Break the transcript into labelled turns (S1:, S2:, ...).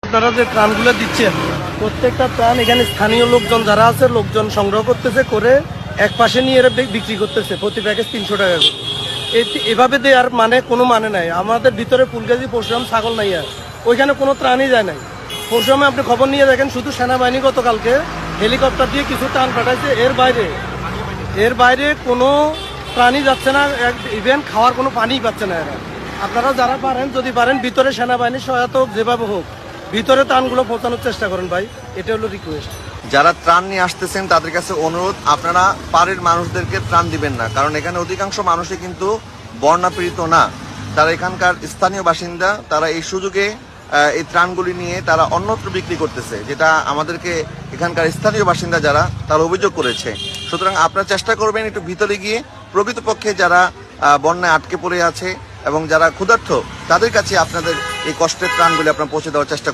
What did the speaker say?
S1: আপনারা যে ত্রাণগুলো দিচ্ছেন প্রত্যেকটা ত্রাণ এখানে স্থানীয় লোকজন যারা আছে লোকজন সংগ্রহ করতেছে করে এক পাশে নিয়ে এরা বিক্রি করতেছে প্রতি প্যাকেজ 300 টাকা করে। এভাবে দেওয়ার মানে কোনো মানে নাই। আমাদের ভিতরে ফুলগাজী পরশুরাম ছাগল নাই, আর ওইখানে কোনো ত্রাণই যায় নাই। পরশুরামে আপনি খবর নিয়ে দেখেন শুধু সেনাবাহিনী গতকালকে হেলিকপ্টার দিয়ে কিছু ত্রাণ পাঠাইছে, এর বাইরে কোনো প্রাণী যাচ্ছে না, ইভেন খাওয়ার কোনো পানিই পাচ্ছে না এরা। আপনারা যারা পারেন, যদি পারেন ভিতরে সেনাবাহিনীর সহায়তা হোক, যেভাবে হোক ভিতরে ত্রাণগুলো পৌঁছানোর চেষ্টা করেন ভাই, এটা হলো রিকোয়েস্ট।
S2: যারা ত্রাণ নিয়ে আসতেছেন তাদের কাছে অনুরোধ, আপনারা পাড়ের মানুষদেরকে ত্রাণ দিবেন না, কারণ এখানে অধিকাংশ মানুষই কিন্তু বন্যা পীড়িত না, তারা এখানকার স্থানীয় বাসিন্দা। তারা এই সুযোগে এই ত্রাণগুলি নিয়ে তারা অন্যত্র বিক্রি করতেছে, যেটা আমাদেরকে এখানকার স্থানীয় বাসিন্দা যারা তারা অভিযোগ করেছে। সুতরাং আপনারা চেষ্টা করবেন একটু ভিতরে গিয়ে প্রকৃতপক্ষে যারা বন্যায় আটকে পড়ে আছে এবং যারা ক্ষুধার্ত তাদের কাছে আপনাদের এই কষ্টের ত্রাণগুলি আপনারা পৌঁছে দেওয়ার চেষ্টা করবেন।